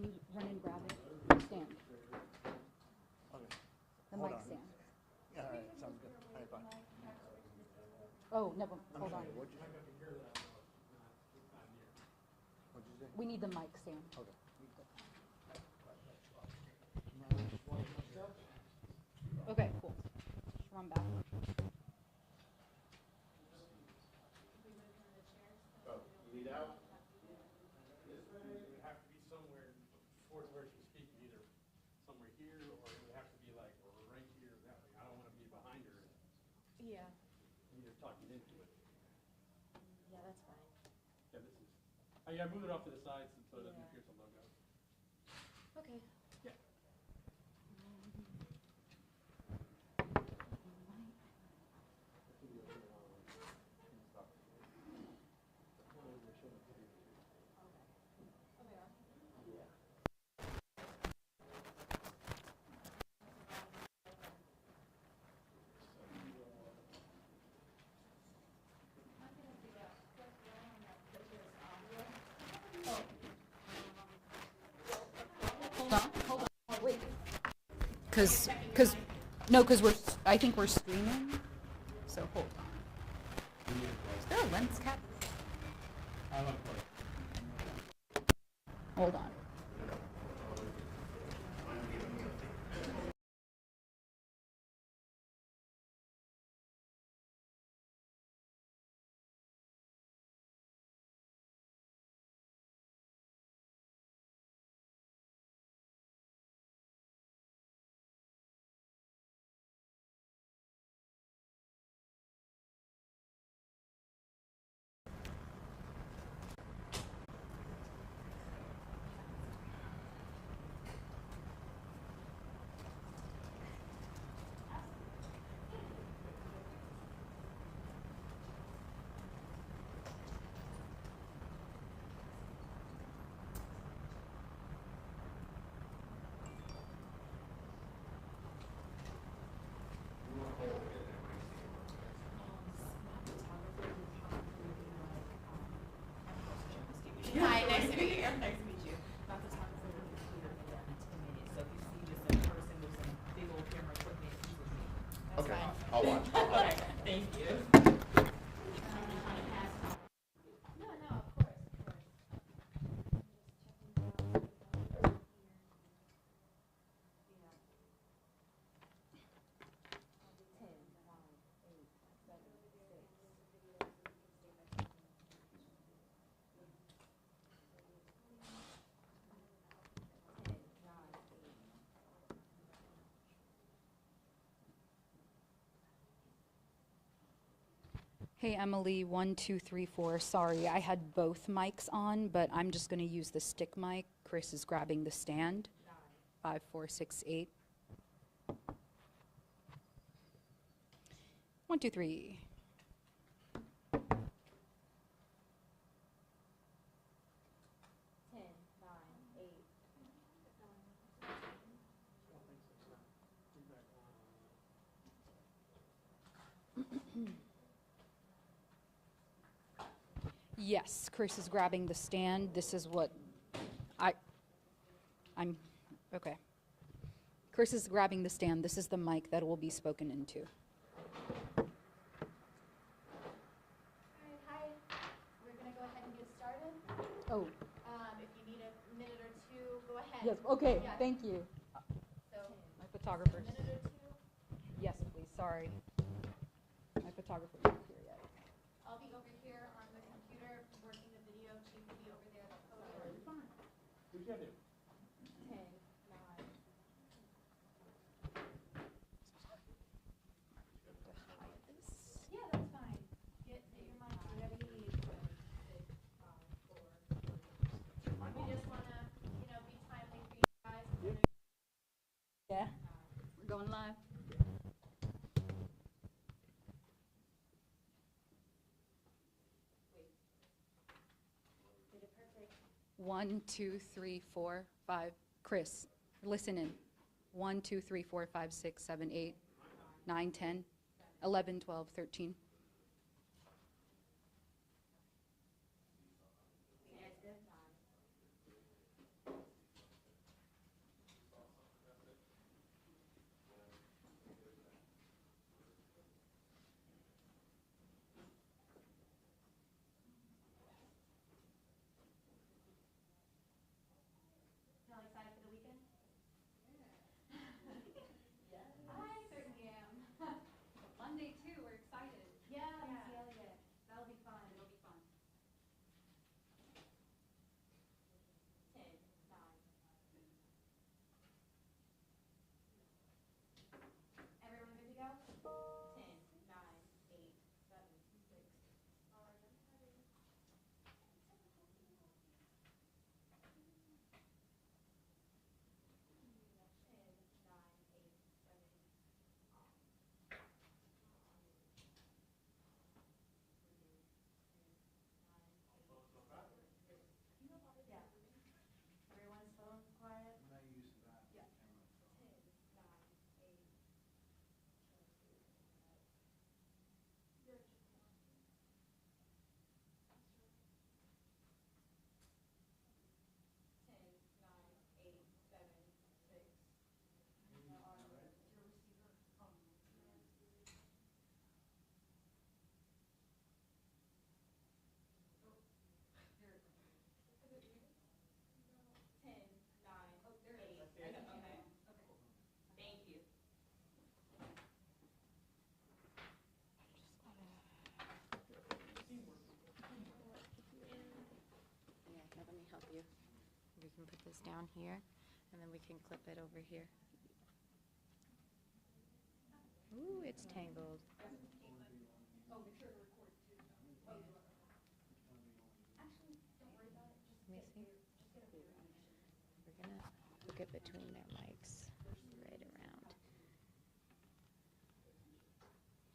you run and grab it? Stand. Okay. The Hold mic on. stand. Yeah, all right, sounds good. All right, bye. Oh, never, hold on. What'd you say? We need the mic stand. Okay. Okay, cool. Run back. Oh, you need out? It would have to be somewhere towards where she's speaking, either somewhere here, or it would have to be like, or right here, that way. I don't want to be behind her, Yeah, either talking into it. yeah, that's fine. Yeah, this is, I move it off to the side so it doesn't Yeah. pierce the logo. Okay. Yeah. Hold on, wait. Cause, I think we're streaming, so hold on. Is there a lens cap? Hold on. Hi, nice to meet you. Nice to meet you. Not the photographer will be here in 10 minutes, so if you see just a person with some big old camera equipment, he's with me. That's Okay, fine. I'll watch. Okay, thank you. No, no, of course, of course. Hey, Emily, 1, 2, 3, 4. Sorry, I had both mics on, but I'm just gonna use the stick mic. Chris is grabbing the stand. 5, 4, 6, 8. 1, 2, 3. Yes, Chris is grabbing the stand. This is what I'm, okay. Chris is grabbing the stand. This is the mic that will be spoken into. Hi, we're gonna go ahead and get started. Oh, If you need a minute or two, go ahead. yes, okay, Yeah. thank you. So, My photographer. minute or two, Yes, please, sorry. My photographer's not here yet. I'll be over here on the computer working the video, Chief will be over there at the podium. Who'd you have there? 10, 9. Yeah, that's fine. Get your mic, whatever you need. 6, 5, 4, 3. We just wanna, be timely for you guys. Yeah, we're going live. Did it perfect. 1, 2, 3, 4, 5. Chris, listen in. 1, 2, 3, 4, 5, 6, 7, 8, 9, 10, 11, 12, 13. can put this down here, and then we can clip it over here. Ooh, it's tangled. Let me see. We're gonna hook it between their mics, right around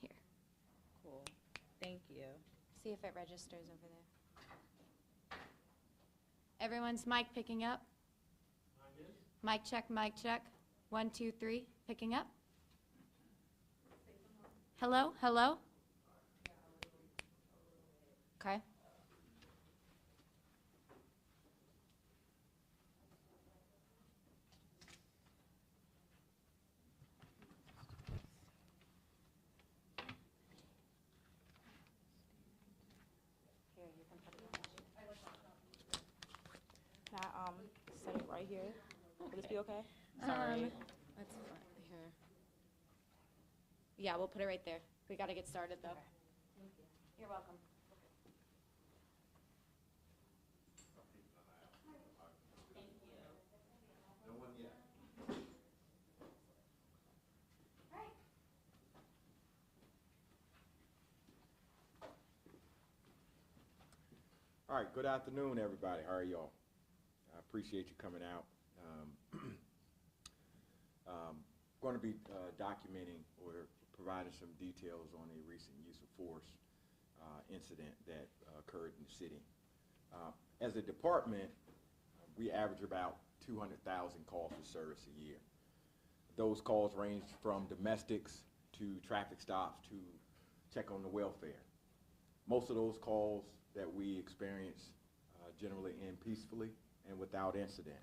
here. Cool. Thank you. See if it registers over there. Everyone's mic picking up? Mic check, mic check. 1, 2, 3, picking up. Hello, hello? Okay. Here, you can put it on. Can I set it right here? Will this be okay? Sorry. That's fine. Here. Yeah, we'll put it right there. We got to get started, though. You're welcome. All right, good afternoon, everybody. How are y'all? I appreciate you coming out. Going to be documenting or providing some details on a recent use of force incident that occurred in the city. As a department, we average about 200,000 calls for service a year. Those calls range from domestics to traffic stops to check on the welfare. Most of those calls that we experience generally end peacefully and without incident.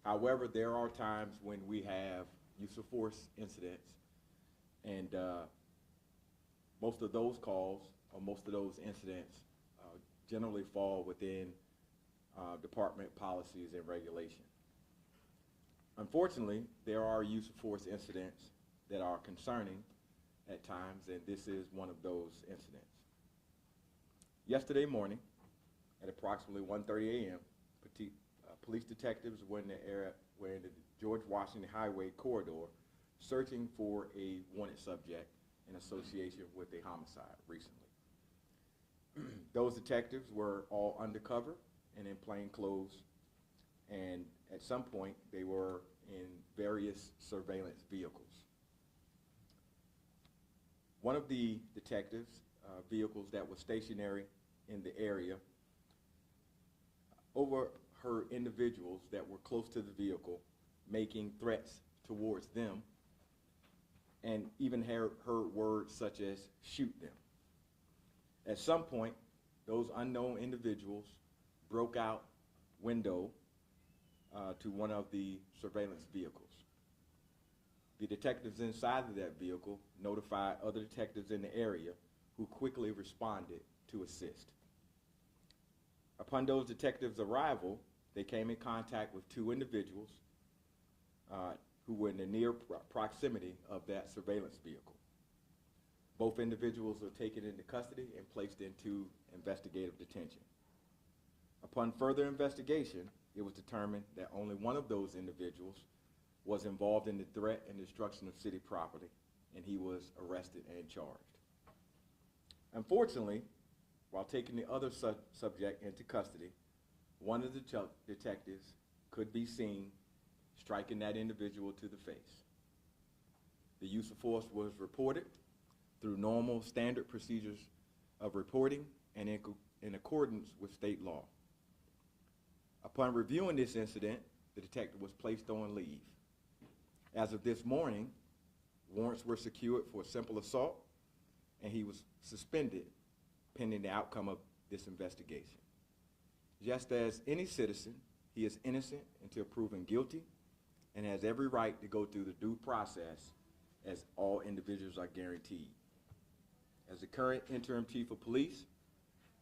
However, there are times when we have use of force incidents, and most of those calls or most of those incidents generally fall within department policies and regulation. Unfortunately, there are use of force incidents that are concerning at times, and this is one of those incidents. Yesterday morning, at approximately 1:30 a.m., police detectives were in the George Washington Highway corridor searching for a wanted subject in association with a homicide recently. Those detectives were all undercover and in plain clothes, and at some point they were in various surveillance vehicles. One of the detectives' vehicles that was stationary in the area overheard individuals that were close to the vehicle making threats towards them, and even heard words such as "shoot them." At some point, those unknown individuals broke out window to one of the surveillance vehicles. The detectives inside of that vehicle notified other detectives in the area, who quickly responded to assist. Upon those detectives' arrival, they came in contact with two individuals who were in the near proximity of that surveillance vehicle. Both individuals were taken into custody and placed into investigative detention. Upon further investigation, it was determined that only one of those individuals was involved in the threat and destruction of city property, and he was arrested and charged. Unfortunately, while taking the other subject into custody, one of the detectives could be seen striking that individual to the face. The use of force was reported through normal standard procedures of reporting and in accordance with state law. Upon reviewing this incident, the detective was placed on leave. As of this morning, warrants were secured for a simple assault, and he was suspended pending the outcome of this investigation. Just as any citizen, he is innocent until proven guilty and has every right to go through the due process as all individuals are guaranteed. As the current interim chief of police,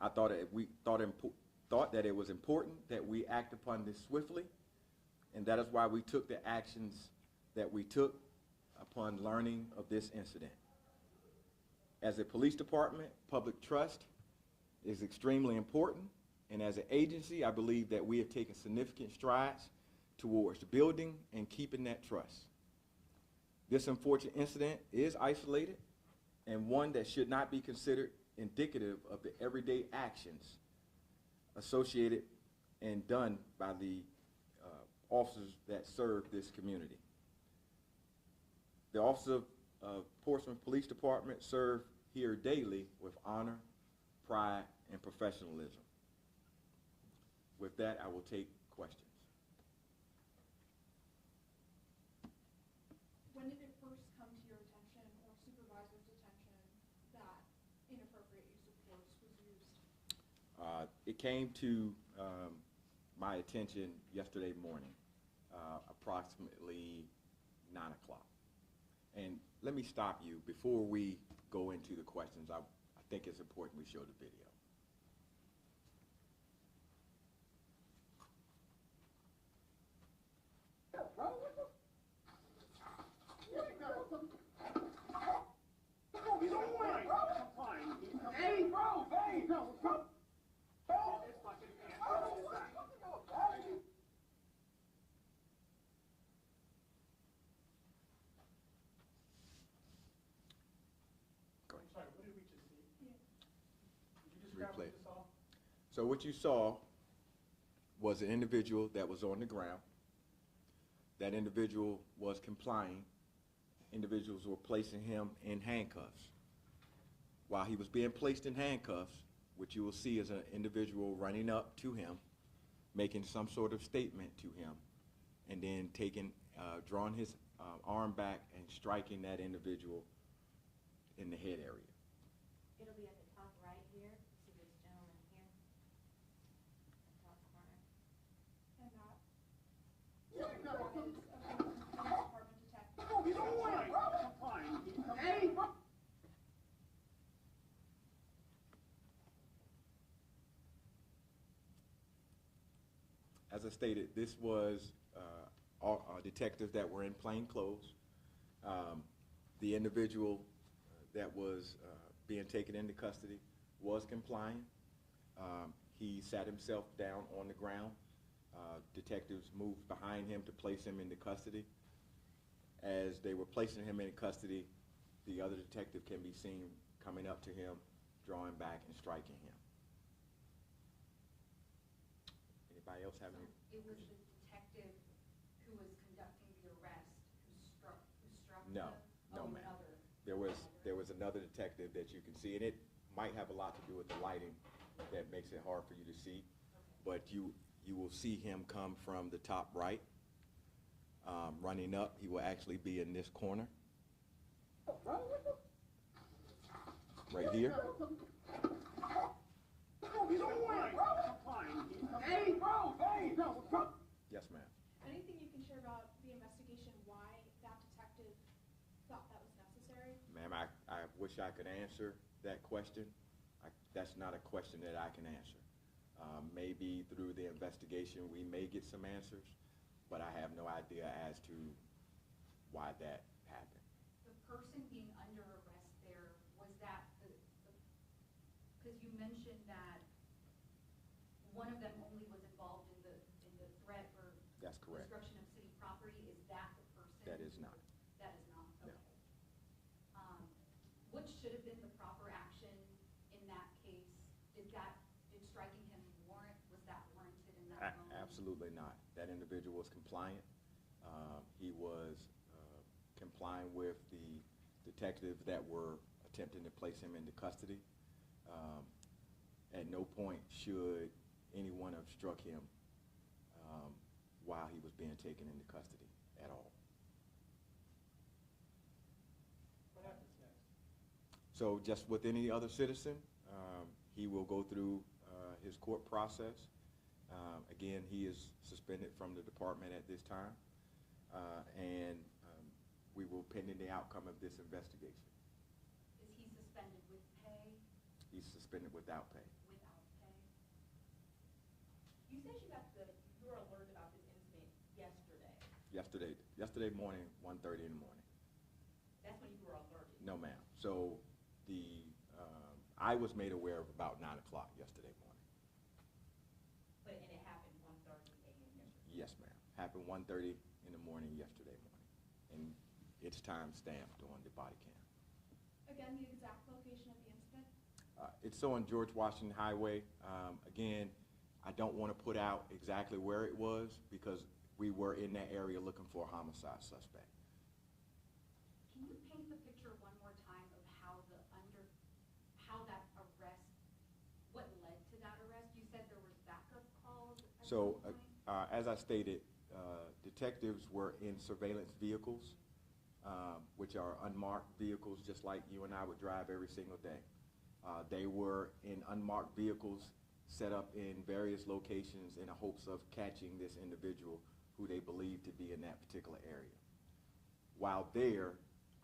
I thought that it was important that we act upon this swiftly, and that is why we took the actions that we took upon learning of this incident. As a police department, public trust is extremely important, And as an agency, I believe that we have taken significant strides towards building and keeping that trust. This unfortunate incident is isolated and one that should not be considered indicative of the everyday actions associated and done by the officers that serve this community. The officers of Portsmouth Police Department serve here daily with honor, pride, and professionalism. With that, I will take questions. When did it first come to your attention or supervisor's attention that inappropriate use of force was used? It came to my attention yesterday morning, approximately 9 o'clock. And let me stop you before we go into the questions. I think it's important we show the video. Sorry, what did we just see? Did you describe Replay. what you saw? So what you saw was an individual that was on the ground. That individual was complying. Individuals were placing him in handcuffs. While he was being placed in handcuffs, what you will see is an individual running up to him, making some sort of statement to him, and then drawing his arm back and striking that individual in the head area. It'll be at the top right here. See this gentleman here? Top corner. And that is a police department detective. As I stated, this was all detectives that were in plain clothes. The individual that was being taken into custody was complying. He sat himself down on the ground. Detectives moved behind him to place him into custody. As they were placing him in custody, the other detective can be seen coming up to him, drawing back and striking him. Anybody else have any? It was the detective who was conducting the arrest who struck No, the, no, oh, ma'am. another. There was another detective that you can see, and it might have a lot to do with the lighting that makes it hard for you to see. But you will see him come from the top right, running up. He will actually be in this corner, right here. Yes, ma'am. Anything you can share about the investigation, why that detective thought that was necessary? Ma'am, I wish I could answer that question. That's not a question that I can answer. Maybe through the investigation we may get some answers, but I have no idea as to why that happened. The person being under arrest there, was that because you mentioned that one of them only was involved in the threat or That's correct. destruction of city property, is that the person? That is not. That is not, No. okay. What should have been the proper action in that case? Did striking him was that warranted in that moment? Absolutely not. That individual was compliant. He was complying with the detectives that were attempting to place him into custody. At no point should anyone have struck him while he was being taken into custody at all. What happens next? So just with any other citizen, he will go through his court process. Again, he is suspended from the department at this time, and we will pending the outcome of this investigation. Is he suspended with pay, He's suspended without pay. without pay? You said you were alerted about this incident yesterday. Yesterday morning, 1:30 in the morning. That's when you were alerted. No, ma'am. So I was made aware of about 9 o'clock yesterday morning. and it happened 1:30 a.m. yesterday? Yes, ma'am. Happened 1:30 in the morning yesterday morning. And it's time stamped on the body cam. Again, the exact location of the incident? It's on George Washington Highway. Again, I don't want to put out exactly where it was because we were in that area looking for a homicide suspect. Can you paint the picture one more time of how that arrest, what led to that arrest? You said there was backup calls at So, some point? as I stated, detectives were in surveillance vehicles, which are unmarked vehicles, just like you and I would drive every single day. They were in unmarked vehicles set up in various locations in the hopes of catching this individual who they believed to be in that particular area. While there,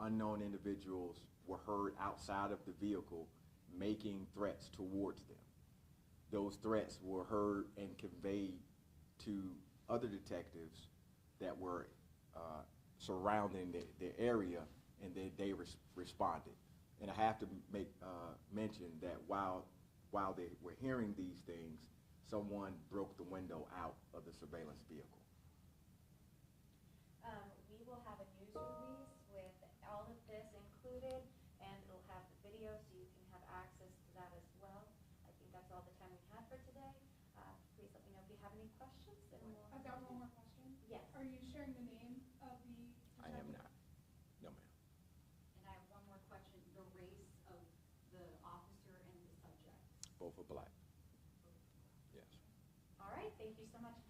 unknown individuals were heard outside of the vehicle making threats towards them. Those threats were heard and conveyed to other detectives that were surrounding the area, and they responded. And I have to make mention that while they were hearing these things, someone broke the window out of the surveillance vehicle. We will have a news release with all of this included, and it'll have the video so you can have access to that as well. I think that's all the time we have for today. Please let me know if you have any questions, and we'll. I've got one more question. Yes. Are you sharing the name of the? I am not. No, ma'am. And I have one more question, the race of the officer and the subject. Both are black. Yes. All right, thank you so much.